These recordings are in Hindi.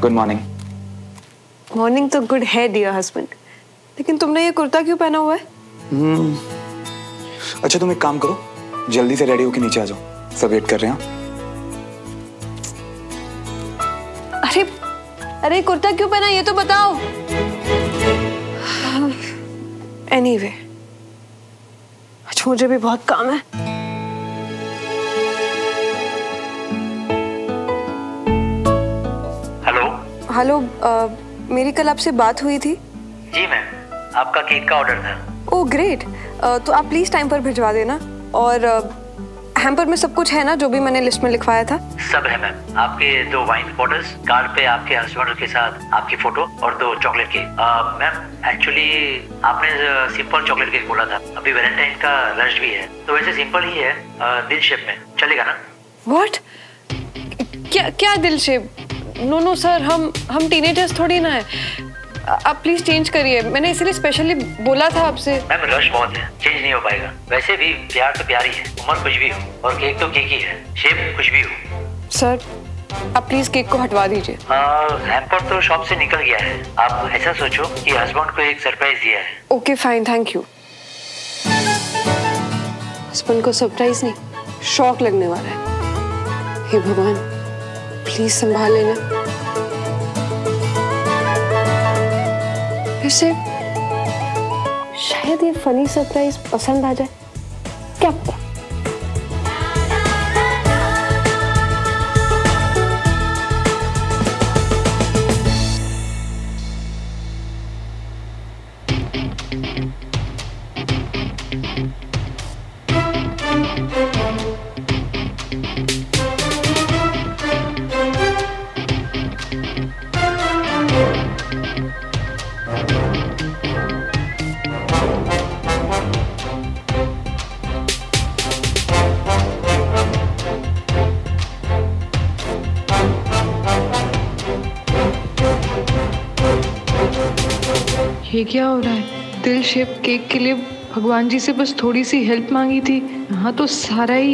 Good morning. मॉर्निंग तो गुड है डियर हस्बैंड, लेकिन तुमने ये कुर्ता क्यों पहना हुआ है? अच्छा तुम एक काम करो, जल्दी से रेडी होके नीचे आ जाओ, सब वेट कर रहे हैं। अरे अरे कुर्ता क्यों पहना ये तो बताओ। एनीवे, आज मुझे भी बहुत काम है। हेलो, मेरी कल आपसे बात हुई थी। जी मैम, आपका केक का ऑर्डर था। ओह ग्रेट, तो आप प्लीज टाइम पर भिजवा देना। और हैम्पर में सब कुछ है ना जो भी मैंने लिस्ट में लिखवाया था? सब है मैम। आपके 2 वाइन बॉटल्स, कार्ड पे आपके हस्बैंड के साथ आपकी फोटो और 2 चॉकलेट केक। मैम एक्चुअली आपने सिंपल चॉकलेट केक बोला था, अभी वैलेंटाइन का रश भी है, तो वैसे सिंपल ही है, दिल शेप में चलेगा ना? व्हाट? क्या दिल शेप? नो सर, हम टीनेजर्स थोड़ी ना है। आप प्लीज चेंज करिए, मैंने इसीलिए स्पेशली बोला था आपसे। मैम रश बहुत है, चेंज नहीं हो पाएगा। वैसे भी प्यार तो प्यार ही है, उम्र कुछ भी हो और केक तो केक ही है, शेप कुछ भी हो। सर आप प्लीज केक को हटवा दीजिए। हैम्पर तो शॉप से निकल गया है, आप ऐसा सोचो कि हस्बैंड को एक सरप्राइज दिया है। Okay fine, thank you. Husband को सरप्राइज नहीं, शॉक लगने वाला है। हे भगवान, प्लीज संभाल लेना। वैसे शायद ये फनी सरप्राइज पसंद आ जाए, क्या पता। ये क्या हो रहा है? दिल शेप केक के लिए भगवान जी से बस थोड़ी सी हेल्प मांगी थी, यहाँ तो सारा ही।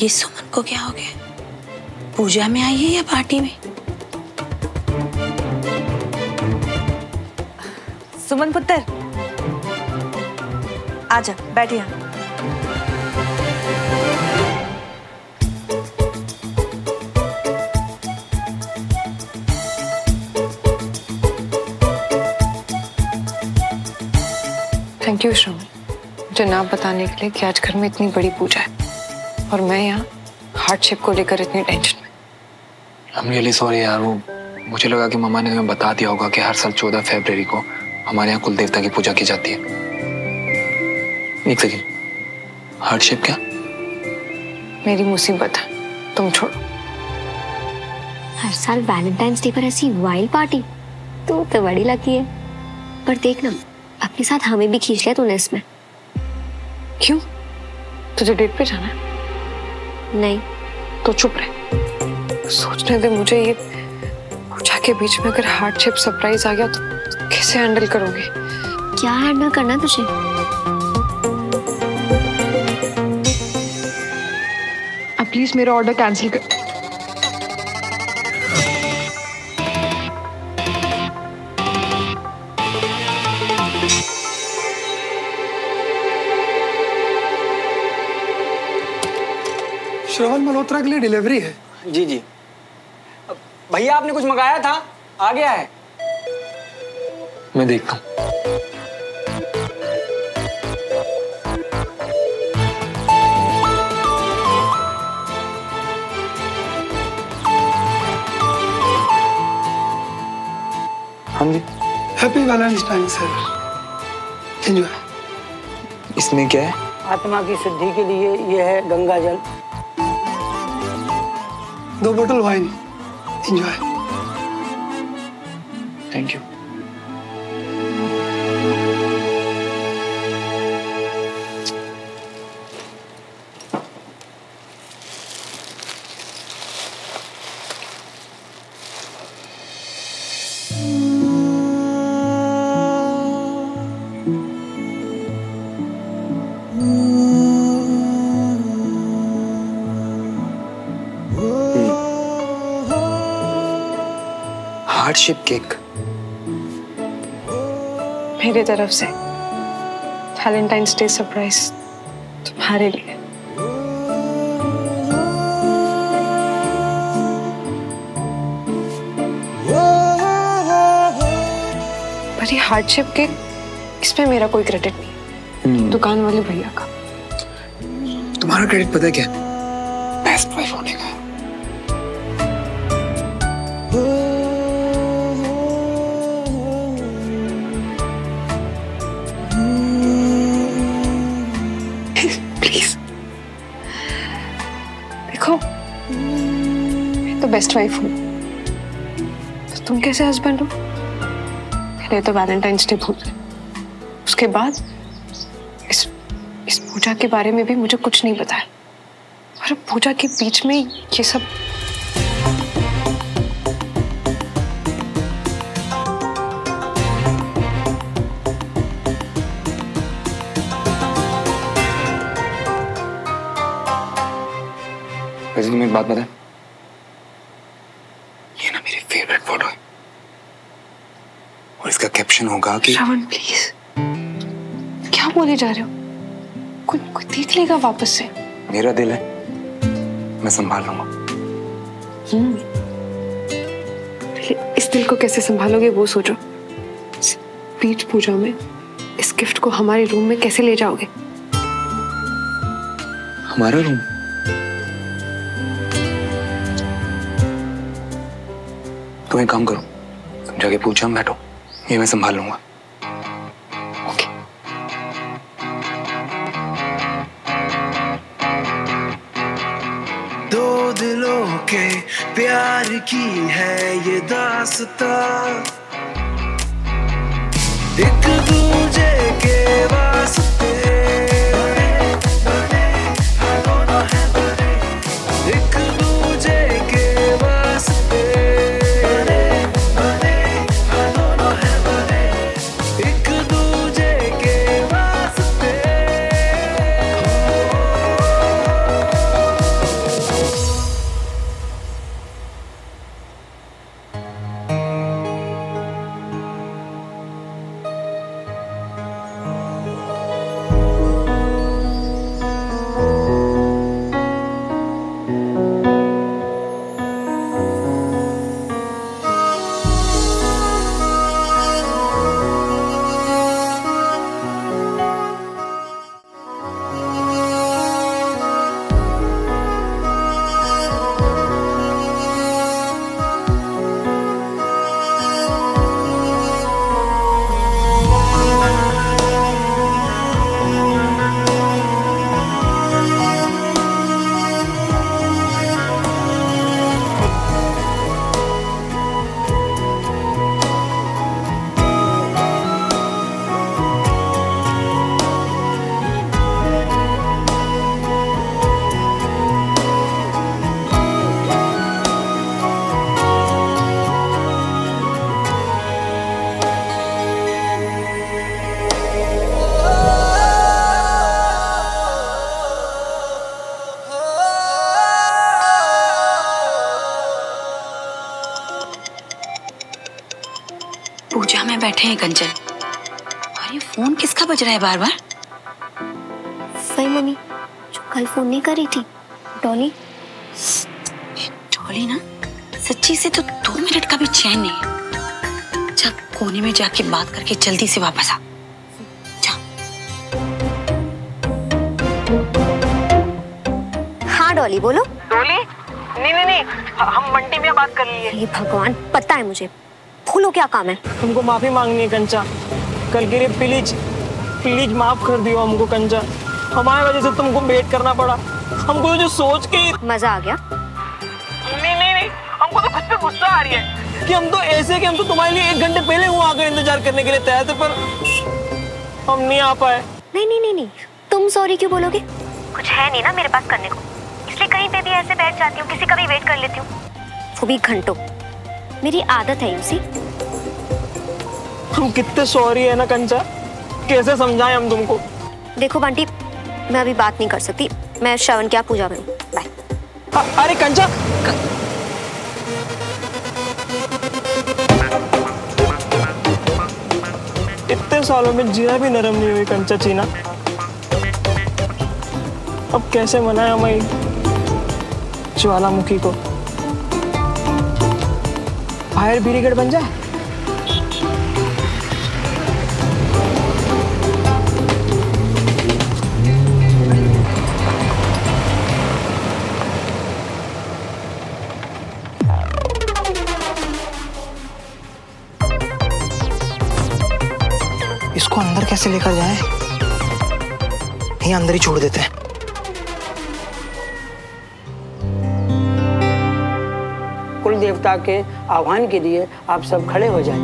ये सुमन को क्या हो गया? पूजा में आई है या पार्टी में? सुमन पुत्र, आजा बैठ यहाँ। थैंक यू श्रवण, मुझे ना बताने के लिए कि आज घर में इतनी बड़ी पूजा है और मैं यहाँ हार्डशिप को लेकर इतनी टेंशन में। I'm really sorry यार, वो मुझे लगा कि मम्मा ने तुम्हें बता दिया होगा कि हर साल 14 फरवरी को हमारे यहाँ कुल देवता की पूजा की जाती है। एक सेकेंड, हार्डशिप क्या? मेरी मुसीबत है, तुम छोड़ो। हर साल वैलेंटाइंस डे पर ऐसी वाइल्ड पार्टी, तू तो बड़ी लकी है। पर देखना, अपने साथ हमें भी खींच लिया तूने इसमें। क्यों? तुझे डेट पे जाना है? नहीं। तो चुप रहे, सोचने दे मुझे। ये पूजा के बीच में अगर हार्डशिप सरप्राइज आ गया तो कैसे हैंडल करोगे? क्या हैंडल करना तुझे? अब प्लीज मेरा ऑर्डर कैंसिल कर। श्रवण मल्होत्रा के लिए डिलीवरी है। जी जी। भैया आपने कुछ मंगाया था, आ गया है। मैं देखता हूँ। हाँ जी। Happy Valentine sir, enjoy. इसमें क्या है? आत्मा की शुद्धि के लिए ये है गंगा जल। 2 बोतल wine, enjoy. Thank you. Shape cake मेरी तरफ से वैलेंटाइंस डे सरप्राइज तुम्हारे लिए। पर ये हार्ट शेप केक, इसमें मेरा कोई क्रेडिट नहीं, दुकान वाले भैया का। तुम्हारा क्रेडिट पता है क्या? बेस्ट वाइफ होने का। प्लीज देखो, मैं तो बेस्ट वाइफ हूँ, तो तुम कैसे हस्बैंड हो? पहले तो वैलेंटाइंस डे भूल गए, उसके बाद इस पूजा के बारे में भी मुझे कुछ नहीं बताया, और पूजा के बीच में ये सब। वैसे तुम्हें एक बात बताएं, ये ना मेरी फेवरेट फोटो है, और इसका कैप्शन होगा कि श्रवण प्लीज, क्या बोले जा रहे हो? कोई देख लेगा वापस से। मेरा दिल है, मैं संभाल लूंगा। इस दिल को कैसे संभालोगे वो सोचो। बीच पूजा में इस गिफ्ट को हमारे रूम में कैसे ले जाओगे? हमारा रूम? तुम एक काम करो, तुम जाके पूजा में बैठो, ये मैं संभाल लूंगा। ओके। दो दिलों के प्यार की है ये दास्तां, एक दूजे के वास्ते दोनों है बने, एक दूजे के वास्ते दोनों है बने, एक दूजे के वास्ते। पूजा में बैठे हैं कंचन, और ये फोन किसका बज रहा है बार बार? वही मम्मी जो कल फोन नहीं कर रही थी, डॉली। डॉली ना, सच्ची से तो 2 मिनट का भी चैन नहीं है। जा कोने में जाके बात करके जल्दी से वापस आ जा। हाँ डॉली बोलो। डॉली, नहीं, हम बंटी में बात कर लिए। ये भगवान, पता है मुझे, भूलो क्या काम है। तुमको माफी मांगनी है कंचा, कल के लिए प्लीज माफ कर दियो हमको कंचा। हमारी वजह से तुमको वेट करना पड़ा, हमको तो जो सोच के मजा आ गया। नहीं, हमको तो खुद पे गुस्सा आ रही है कि हम तो ऐसे कि हम तो तुम्हारे लिए 1 घंटे पहले वहाँ आकर इंतजार करने के लिए तैयार थे, पर हम नहीं आ पाए। नहीं, तुम सॉरी क्यों बोलोगे? कुछ है नहीं ना मेरे पास करने को, इसलिए कहीं पे भी ऐसे बैठ जाती हूँ, किसी का भी वेट कर लेती हूँ, वो भी घंटों। मेरी आदत है यूसी। हम कितने सॉरी है ना कंचा, कैसे समझाएं हम तुमको? देखो बंटी, मैं अभी बात नहीं कर सकती, मैं श्रवण की पूजा में हूँ। बाय। अरे कंचा इतने सालों में जीरा भी नरम नहीं हुई कंचा चीना। अब कैसे मनाया मैं ज्वालामुखी को? फायर ब्रिगेड बन जाए। इसको अंदर कैसे लेकर जाए? यहीं अंदर ही छोड़ देते हैं। कुल देवता के आह्वान के लिए आप सब खड़े हो जाएं।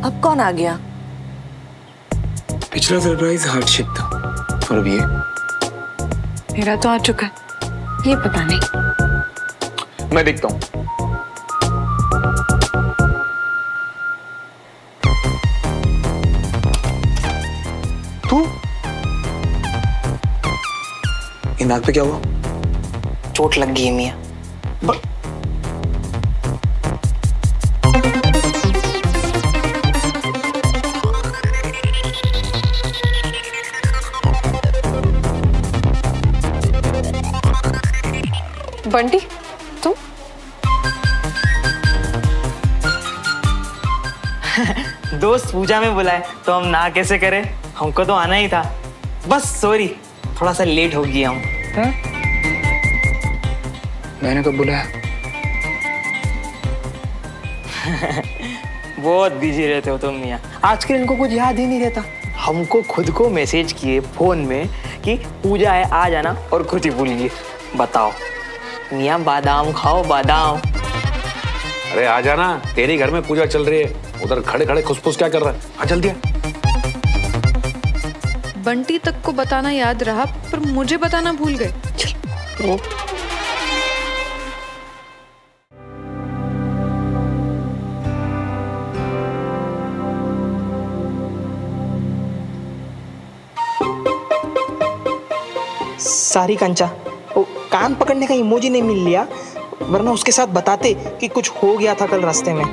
अब कौन आ गया? पिछला सरप्राइज हार्डशिप था और अब ये। मेरा तो आ चुका है, ये पता नहीं। मैं देखता हूँ। तू इन नाक पे क्या हुआ? चोट लग गई है मियाँ। बंटी तुम? दोस्त पूजा में बुलाए तो हम ना कैसे करें? हमको तो आना ही था। बस सॉरी, थोड़ा सा लेट हो गया हूँ। मैंने कब बुलाया? बहुत बिजी रहते हो तुम मियाँ। आजकल इनको कुछ याद ही नहीं रहता। हमको खुद को मैसेज किए फोन में कि पूजा है आ जाना, और खुद ही भूल गए। बताओ मियाँ, बादाम खाओ बादाम। अरे आ जाना, तेरे घर में पूजा चल रही है, उधर खड़े खड़े खुसफुस क्या कर रहा है? आ जल्दी आ। बंटी तक को बताना याद रहा, पर मुझे बताना भूल गए। चल। सारी कंचा, वो कान पकड़ने का इमोजी नहीं मिल लिया, वरना उसके साथ बताते कि कुछ हो गया था कल रास्ते में।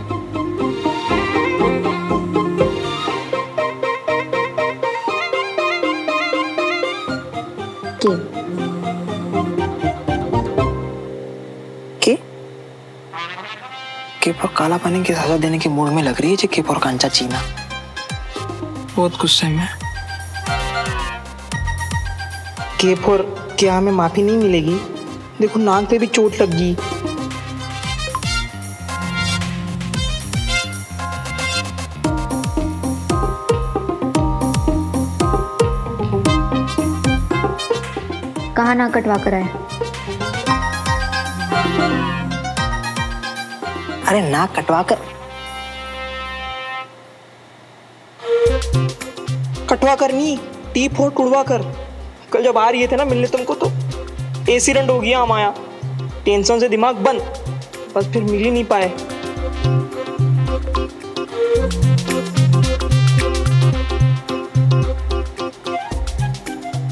केप और काला पानी की सजा देने के मूड में लग रही है केप और कांचा चीना। बहुत गुस्से में। केप और क्या हमें माफी नहीं मिलेगी? देखो नाक पे भी चोट लग गई। कहाँ नाक कटवा कर आए? अरे नाक कटवा कर नहीं, टीप और टुड़वा कर। कल जब आ रही थे ना मिलने तुमको, तो एक्सीडेंट हो गया हमारा। टेंशन से दिमाग बंद, बस फिर मिल ही नहीं पाए।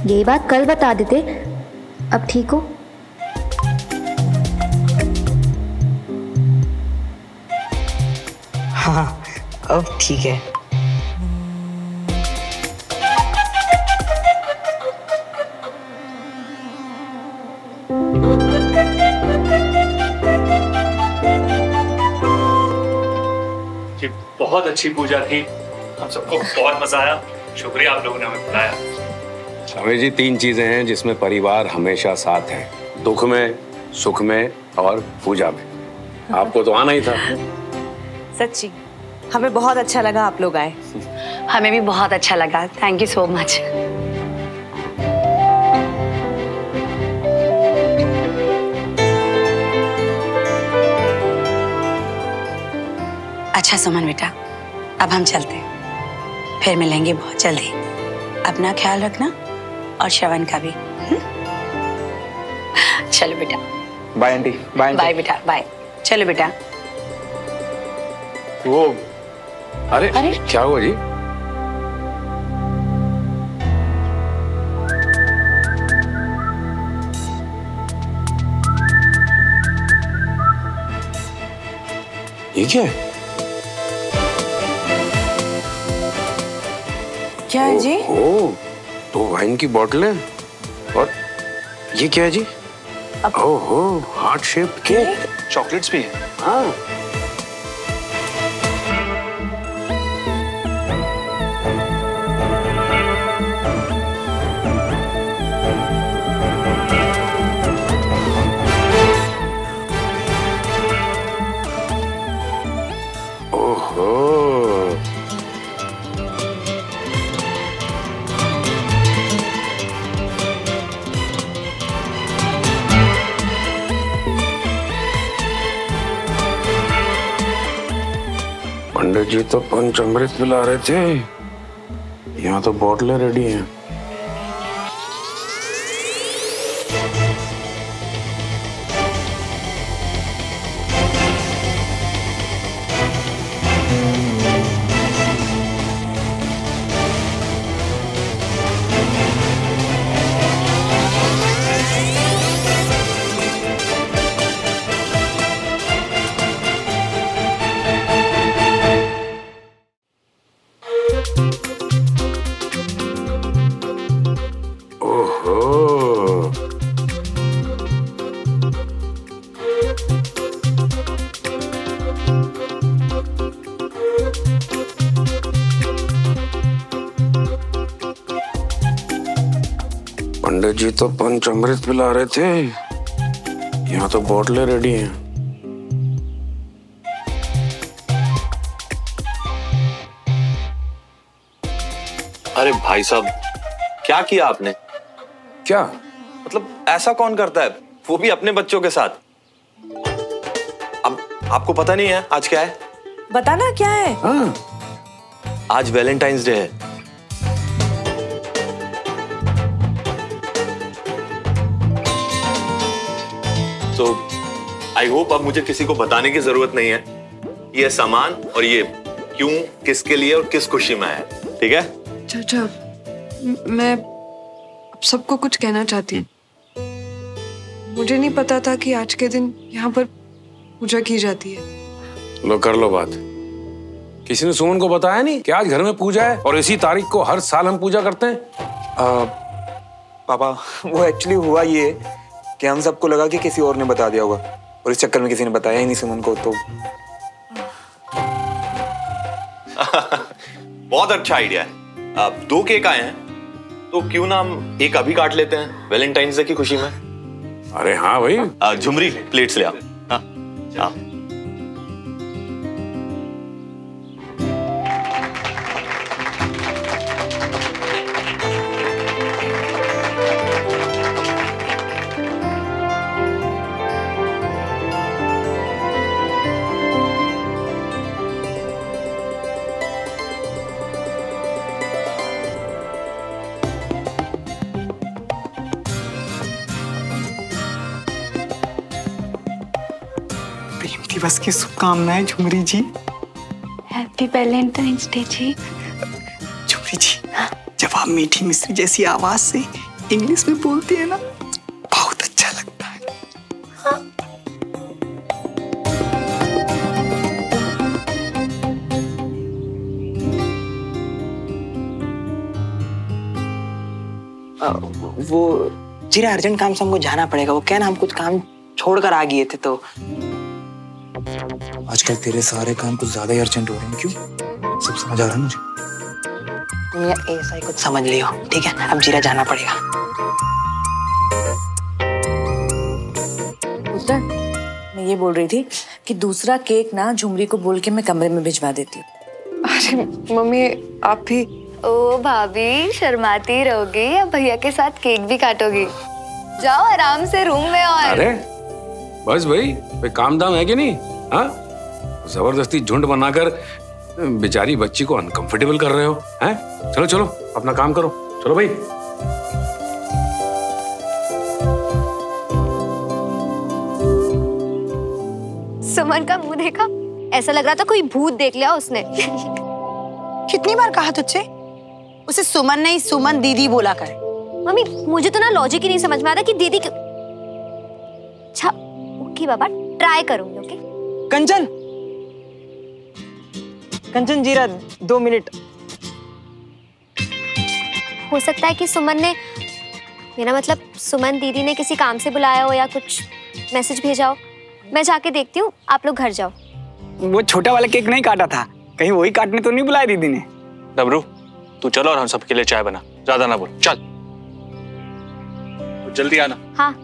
यही बात कल बता देते। अब ठीक हो? हाँ अब ठीक है। जी बहुत अच्छी पूजा थी, हम सबको बहुत मजा आया। शुक्रिया आप लोगों ने हमें बुलाया। स्वामी जी, 3 चीजें हैं जिसमें परिवार हमेशा साथ है, दुख में, सुख में और पूजा में। आपको तो आना ही था। सच्ची हमें बहुत अच्छा लगा आप लोग आए। हमें भी बहुत अच्छा लगा, थैंक यू सो मच। अच्छा सुमन बेटा, अब हम चलते हैं, फिर मिलेंगे बहुत जल्दी। अपना ख्याल रखना और श्रवण का भी। चलो बेटा। Bye aunty. बाय बाय बेटा, बाय। चलो बेटा। वो अरे क्या हुआ जी? ये क्या है? क्या है जी? ओह, 2 वाइन की बोतलें और ये क्या है जी? ओहो, हार्ट शेप केक, चॉकलेट्स भी है। हाँ। पंडित जी तो पंचामृत पिला रहे थे, यहाँ तो बोतलें रेडी हैं। पंडित जी तो पंचामृत पिला रहे थे, यहाँ तो बोतलें रेडी हैं। अरे भाई साहब, क्या किया आपने? क्या मतलब ऐसा कौन करता है, वो भी अपने बच्चों के साथ? अब आपको पता नहीं है आज क्या है? बताना क्या है? हाँ। आज वैलेंटाइंस डे है। तो आई होप अब मुझे किसी को बताने की जरूरत नहीं है ये सामान और ये क्यों, किसके लिए और किस खुशी में है, ठीक है? चाचा, मैं अब सबको कुछ कहना चाहती हूँ। मुझे नहीं पता था कि आज के दिन यहाँ पर पूजा की जाती है। लो कर लो बात। किसी ने सुमन को बताया नहीं कि आज घर में पूजा है और इसी तारीख को हर साल हम पूजा करते हैं? पापा, वो एक्चुअली हुआ ये कि हम सबको लगा कि किसी और ने बता दिया होगा और इस चक्कर में किसी ने बताया ही नहीं सुमन को। तो बहुत अच्छा आइडिया है। अब 2 केक आए हैं, तो क्यों ना हम एक अभी काट लेते हैं वैलेंटाइंस डे की खुशी में। अरे हाँ भाई। झुमरी प्लेट्स ले आओ। हाँ हाँ। दिवस की शुभकामनाएं झुमरी जी। हैप्पी वैलेंटाइंस डे जी। झुमरी जी, जब आप मीठी मिश्री जैसी आवाज से इंग्लिश में बोलती है ना, बहुत अच्छा लगता है। वो जीरा अर्जेंट काम से हमको जाना पड़ेगा। वो क्या ना, हम कुछ काम छोड़कर आ गए थे। तो आजकल तेरे सारे काम कुछ ज्यादा ही अर्जेंट हो रहे हैं, क्यों? सब समझ आ रहा है मुझे। तुम ऐसा ही कुछ समझ लियो, ठीक है? अब जीरा जाना पड़ेगा। उत्तर, मैं ये बोल रही थी कि दूसरा केक ना झुमरी को बोल के मैं कमरे में भिजवा देती हूँ। अरे मम्मी, आप भी? ओ भाभी, शर्माती रहोगी या भैया के साथ केक भी काटोगी? जाओ आराम से रूम में। और अरे बस भाई, कोई काम दाम है कि नहीं? हाँ, जबरदस्ती झुंड बनाकर बेचारी बच्ची को अनकंफर्टेबल कर रहे हो, हैं? चलो चलो अपना काम करो, चलो भाई। सुमन का मुंह देखा, ऐसा लग रहा था कोई भूत देख लिया उसने। कितनी बार कहा तुझसे, उसे सुमन नहीं सुमन दीदी बोला कर। मम्मी, मुझे तो ना लॉजिक ही नहीं समझ में आता कि दीदी क्यों। अच्छा ओके बाबा, ट्राई करूंगी। ओके कंचन, कंचन जीरा 2 मिनट। हो सकता है कि सुमन ने, मेरा मतलब सुमन दीदी ने किसी काम से बुलाया हो या कुछ मैसेज भेजा हो। मैं जाके देखती हूँ, आप लोग घर जाओ। वो छोटा वाला केक नहीं काटा था, कहीं वही काटने तो नहीं बुलाया दीदी ने? डबरू तू चलो और हम सबके लिए चाय बना, ज्यादा ना बोल, चल जल्दी आना। हाँ।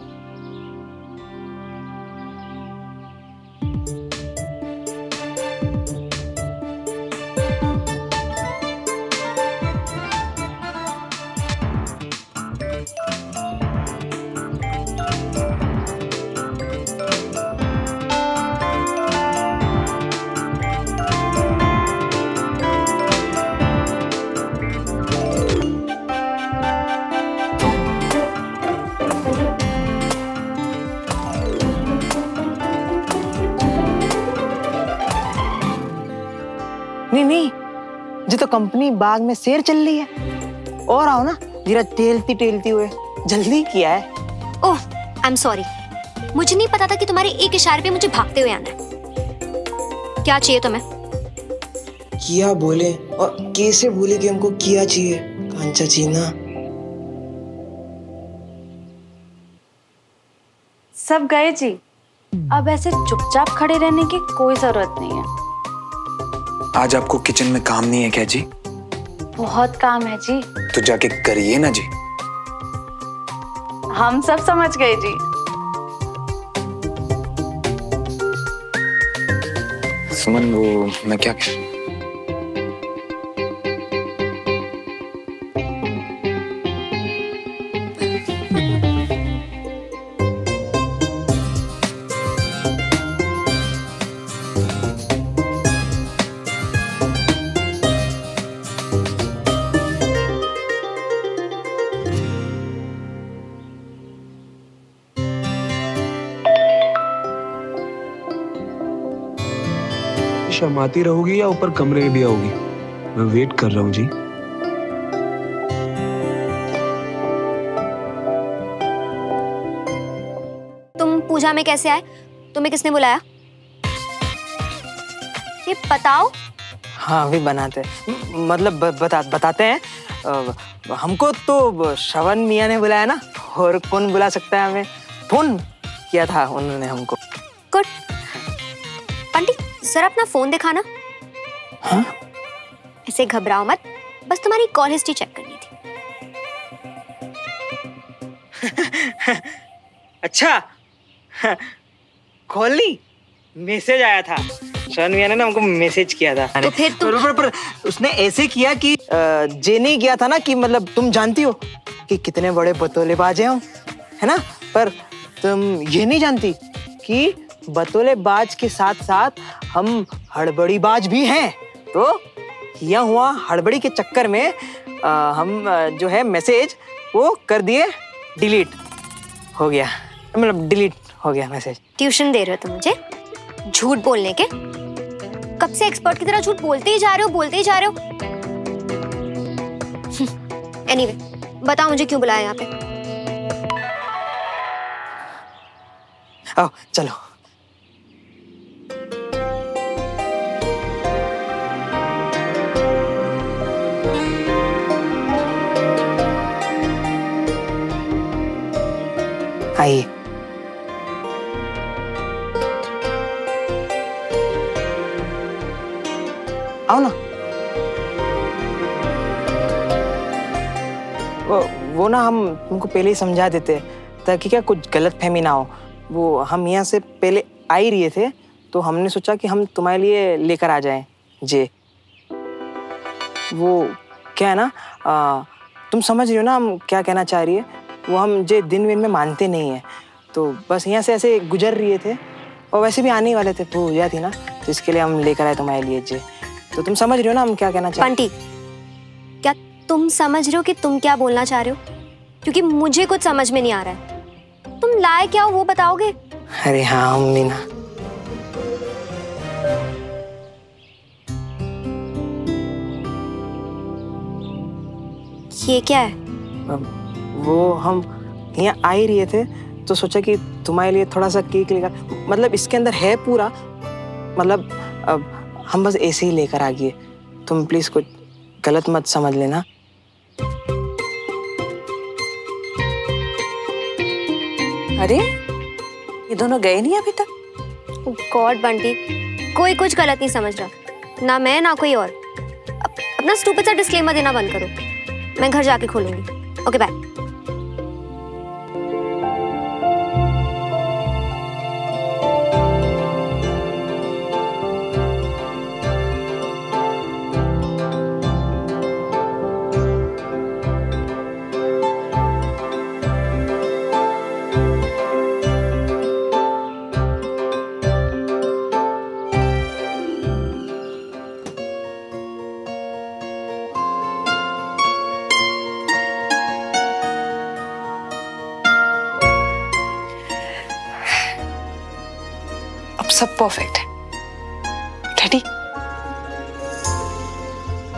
नहीं, जी तो कंपनी बाग में शेर चल रही है। और आओ ना, जरा टेलती हुए, जल्दी किया है। ओह, आई एम सॉरी, मुझे नहीं पता था कि तुम्हारे एक इशारे पे मुझे भागते हुए आना है। क्या चाहिए तुम्हें? किया बोले और कैसे बोले कि हमको किया चाहिए, कांचा चीना। सब गए जी, अब ऐसे चुपचाप खड़े रहने की कोई जरूरत नहीं है। आज आपको किचन में काम नहीं है क्या जी? बहुत काम है जी। तो जाके करिए ना जी। हम सब समझ गए जी। सुमन, वो मैं क्या कह... शर्माती रहोगी या ऊपर कमरे में भी आओगी? मैं वेट कर रहा हूँ जी। तुम पूजा में कैसे आए? तुम्हें किसने बुलाया? ये बताओ। हाँ अभी बनाते हैं, मतलब बताते हैं। हमको तो श्रवण मियाँ ने बुलाया ना, और कौन बुला सकता है हमें? फोन किया था उन्होंने हमको। गुड। पंडित जरा अपना फोन दिखाना। हाँ? ऐसे घबराओ मत, बस तुम्हारी कॉल हिस्ट्री चेक करनी थी। अच्छा, कॉल नहीं, मैसेज आया था। श्रवण मियाँ ने ना हमको मैसेज किया था। तो फिर तुम... पर उसने ऐसे किया कि जे नहीं किया था ना, कि मतलब तुम जानती हो कि कितने बड़े बतौलेबाज हैं हम, है ना? पर तुम ये नहीं जानती कि बतौलेबाज के साथ साथ हम हड़बड़ीबाज भी हैं। तो यह हुआ, हड़बड़ी के चक्कर में हम जो है मैसेज वो कर दिए, डिलीट हो गया, मतलब डिलीट हो गया मैसेज। ट्यूशन दे रहे हो तुम मुझे झूठ बोलने के? कब से एक्सपर्ट की तरह झूठ बोलते ही जा रहे हो। एनीवे, बताओ मुझे क्यों बुलाया यहाँ पे? आओ चलो। आइए। आओ ना। वो ना हम तुमको पहले ही समझा देते ताकि क्या कुछ गलतफहमी ना हो। वो हम यहाँ से पहले आ ही रहे थे, तो हमने सोचा कि हम तुम्हारे लिए लेकर आ जाएं जे। वो क्या है ना, तुम समझ रही हो ना हम क्या कहना चाह रही है। वो हम जे दिन में मानते नहीं है, तो बस यहाँ से ऐसे गुजर रहे थे, और वैसे भी आने वाले थे, पूजा थी ना, तो इसके लिए हम लेकर आए तुम्हारे लिए जे। तो तुम समझ रही हो ना हम क्या कहना चाह रहे हैं? बंटी, क्या तुम समझ रहे हो कि तुम क्या बोलना चाह रहे हो? क्योंकि मुझे कुछ समझ में नहीं आ रहा है। तुम लाए क्या हो वो बताओगे? अरे हाँ मीना, ये क्या है? वो हम यहाँ आ ही रहे थे, तो सोचा कि तुम्हारे लिए थोड़ा सा केक लेकर, मतलब इसके अंदर है पूरा, मतलब हम बस ऐसे ही लेकर आ गए। तुम प्लीज कुछ गलत मत समझ लेना। अरे ये दोनों गए नहीं अभी तक? गॉड बंटी, कोई कुछ गलत नहीं समझ रहा, ना मैं ना कोई और। अपना स्टूपिड सा डिस्क्लेमर देना बंद करो, मैं घर जाके खोलूंगी। Okay bye. सब परफेक्ट है। रेडी?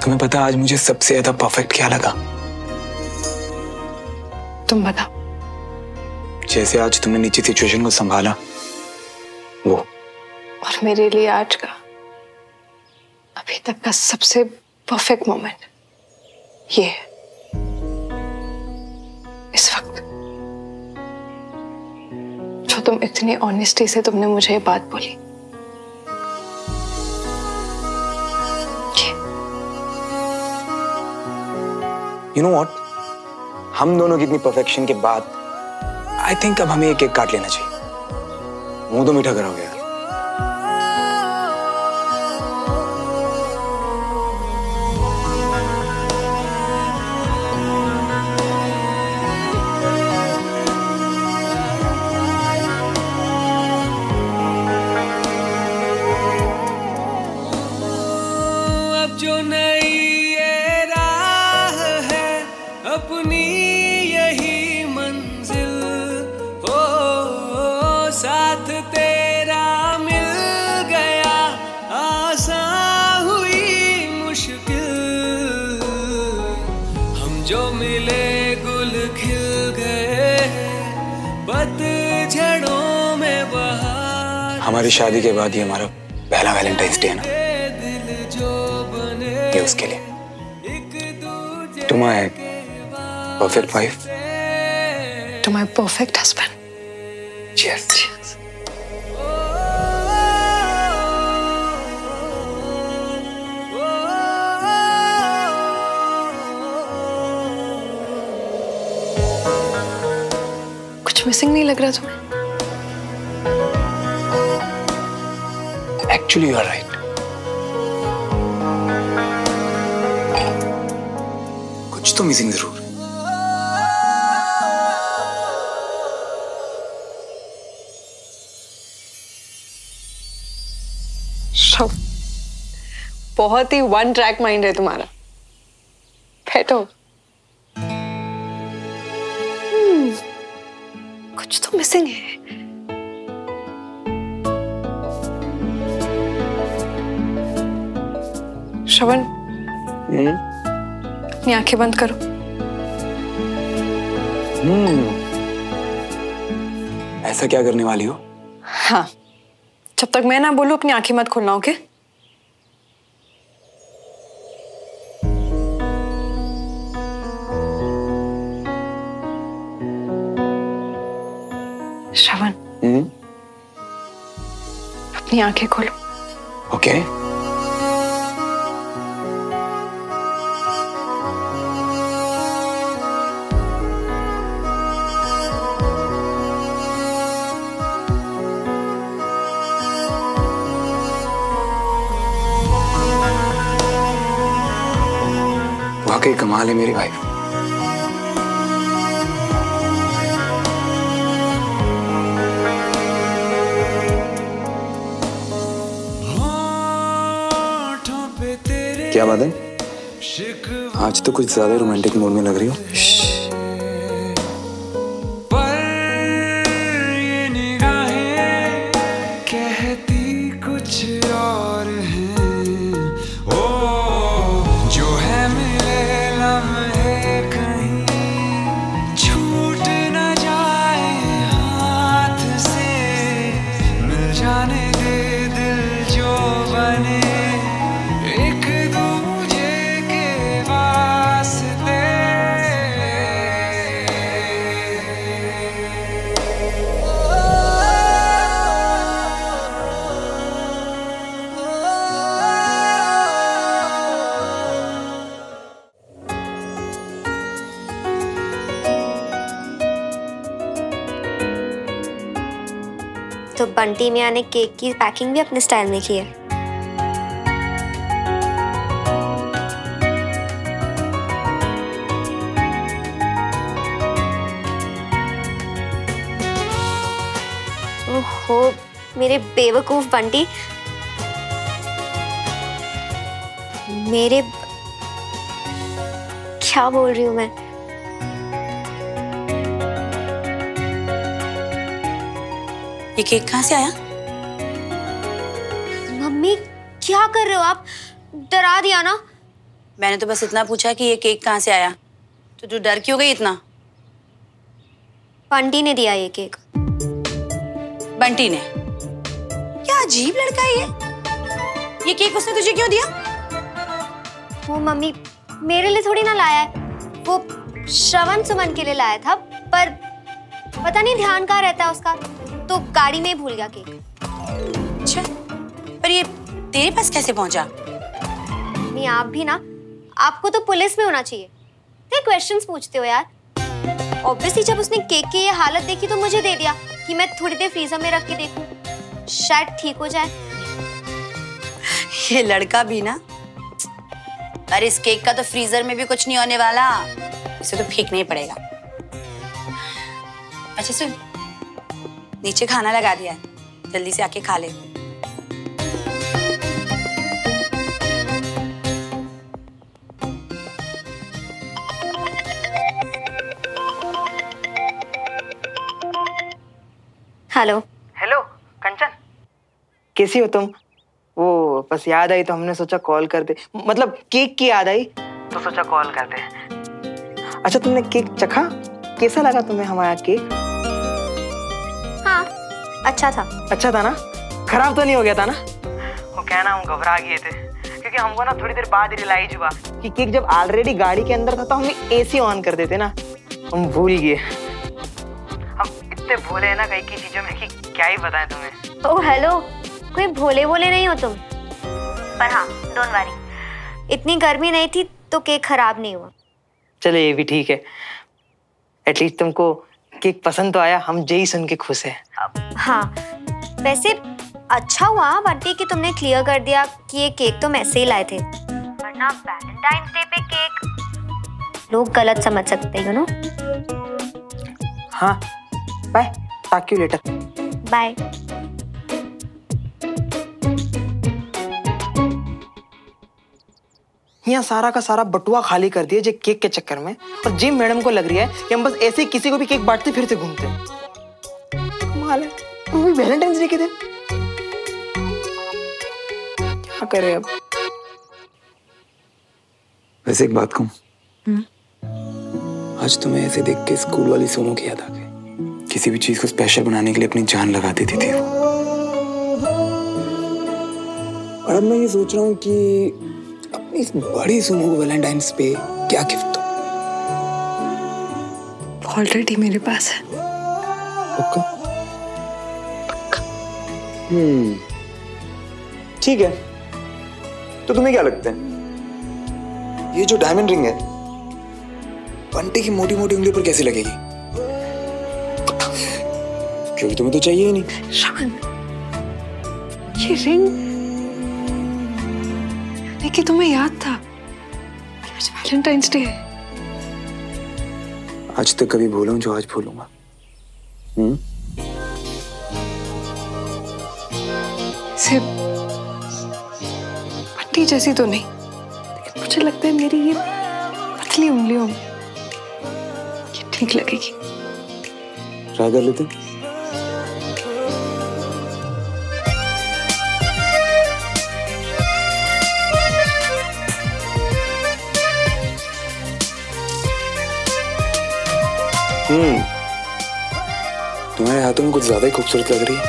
तुम्हें पता आज मुझे सबसे ज्यादा परफेक्ट क्या लगा? तुम बताओ। जैसे आज तुमने नीचे सिचुएशन को संभाला वो। और मेरे लिए आज का अभी तक का सबसे परफेक्ट मोमेंट ये है। इस वक्त जो तुम इतनी ऑनेस्टी से तुमने मुझे ये बात बोली। You know what? हम दोनों की इतनी परफेक्शन के बाद आई थिंक अब हमें एक एक काट लेना चाहिए। मुंह तो मीठा कराओगे यार। अपनी यही मंजिल हो, साथ तेरा मिल गया, आसान हुई मुश्किल, हम जो मिले गुल खिल गए, पतझड़ों में बहार। हमारी शादी के बाद ये हमारा पहला वैलेंटाइंस डे है ना, ये उसके लिए। To my perfect wife. To my perfect husband. Cheers. Cheers. कुछ मिसिंग नहीं लग रहा तुम्हें? Actually, you are right. कुछ तो मिसिंग जरूर। बहुत ही वन ट्रैक माइंड है तुम्हारा। बैठो। कुछ तो मिसिंग है। श्रवण, अपनी आंखें बंद करो। ऐसा क्या करने वाली हो? हाँ, जब तक मैं ना बोलूं अपनी आंखें मत खोलना, ओके? श्रवण, अपनी आंखें खोलो। ओके। वाकई कमाल है मेरी वाइफ। क्या बात है? आज तो कुछ ज्यादा रोमांटिक मूड में लग रही हो। पर ये निगाहें कहती कुछ और हैं। ओ जो है मिले लम्हे कहीं छूट न जाए हाथ से, मिल जाने दे दिल जो बने बंटी मियाँ ने केक की पैकिंग भी अपने स्टाइल में की है। ओहो मेरे बेवकूफ बंटी, मेरे क्या बोल रही हूँ मैं? ये केक कहाँ से आया? मम्मी क्या कर रहे हो आप? डरा दिया ना। मैंने तो बस इतना पूछा कि ये केक कहाँ से आया, तो तू डर क्यों गई इतना? बंटी ने दिया ये केक। बंटी ने? क्या अजीब लड़का है ये केक उसने तुझे क्यों दिया? वो मम्मी मेरे लिए थोड़ी ना लाया है, वो श्रवण सुमन के लिए लाया था, पर पता नहीं ध्यान कहाँ रहता है उसका, तो गाड़ी में ही भूल गया केक। अच्छा, पर ये तेरे पास कैसे पहुंचा? मम्मी आप भी ना, आपको तो पुलिस में होना चाहिए। क्या क्वेश्चंस पूछते हो यार? ऑब्वियसली जब उसने केक की ये हालत देखी तो मुझे दे दिया कि मैं थोड़ी देर फ्रीजर में रख के देखूं, शायद ठीक हो जाए। ये लड़का भी ना। अरे इस केक का तो फ्रीजर में भी कुछ नहीं होने वाला, इसे तो फेंकना ही पड़ेगा। अच्छा सुन, नीचे खाना लगा दिया है, जल्दी से आके खा ले। हेलो। हेलो कंचन, कैसी हो तुम? वो बस याद आई तो हमने सोचा कॉल करते, मतलब केक की याद आई तो सोचा कॉल करते। अच्छा तुमने केक चखा? कैसा लगा तुम्हें हमारा केक? हाँ अच्छा था। अच्छा था ना? खराब तो नहीं हो गया था ना? वो कहना हम घबरा गए थे क्योंकि हमको ना थोड़ी देर बाद रियलाइज हुआ कि केक जब ऑलरेडी गाड़ी के अंदर था तो हमने एसी ऑन कर देते ना, हम भूल गए। हम इतने भोले हैं ना कई की चीजों में कि क्या ही बताएं तुम्हें। ओह हेलो, कोई भोले भोले नहीं हो तुम। पर हाँ डोंट वरी, इतनी गर्मी नहीं थी तो केक खराब नहीं हुआ। चलो ये भी ठीक है, एटलीस्ट तुमको केक पसंद तो आया, हम यही सुन के खुश हैं। हाँ वैसे अच्छा हुआ बंटी कि तुमने क्लियर कर दिया कि ये केक तो मैं से ही लाए थे, वरना वैलेंटाइंस डे पे केक लोग गलत समझ सकते हैं, यू नो। हाँ bye, talk you later. Bye. यहाँ सारा का सारा बटुआ खाली कर दिया जे केक के चक्कर में, और जिम मैडम को लग रही है कि हम बस ऐसे ही किसी को भी केक बांटते फिरते घूमते हैं। कमाल है, वो भी वैलेंटाइंस डे के दिन। क्या करें अब? वैसे एक बात कहूं, आज तुम्हें ऐसे देख के स्कूल वाली सोनू की याद आ गई। किसी भी चीज को स्पेशल बनाने के लिए अपनी जान लगा देती थी वो। और अब मैं ये सोच रहा हूँ कि अपनी इस बड़ी सोनू को वैलेंटाइंस पे क्या गिफ्ट दूं? ऑलरेडी मेरे पास है। पक्का? ठीक है, तो तुम्हें क्या लगता है ये जो डायमंड रिंग है बंटी की मोटी मोटी उंगली पर कैसी लगेगी? क्योंकि तुम्हें तो चाहिए ही नहीं। श्रवण, ये रिंग देखिए तुम्हें याद था कि आज वैलेंटाइंस डे है। आज तक कभी भूलूं जो आज भूलूंगा। सिर्फ पट्टी जैसी तो नहीं, लेकिन मुझे लगता है मेरी ये पतली उंगलियों में ये ठीक लगेगी। ट्राई कर लेते हैं। तुम्हारे हाथों में कुछ ज्यादा ही खूबसूरत लग रही है।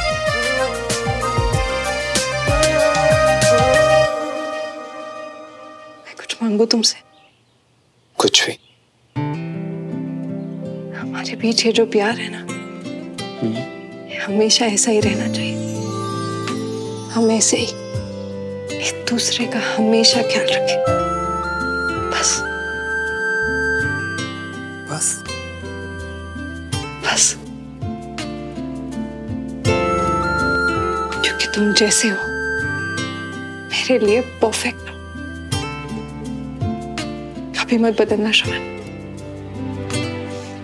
मैं कुछ मांगू तुमसे? कुछ भी। हमारे बीच ये जो प्यार है ना, ये हमेशा ऐसा ही रहना चाहिए। हम ऐसे ही एक दूसरे का हमेशा ख्याल रखें, बस बस बस। तुम जैसे हो मेरे लिए परफेक्ट हो। कभी मत बदलना श्रवण,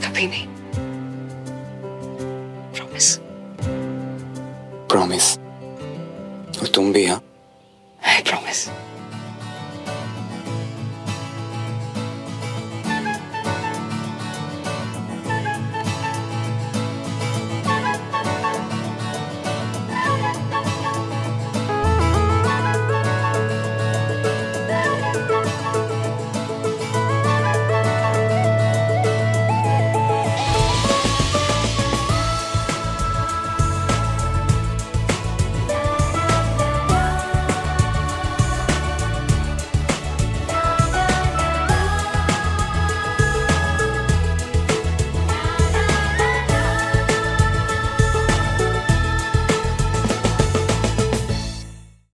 कभी नहीं। प्रॉमिस। प्रॉमिस। और तुम भी? हाँ, आई प्रॉमिस।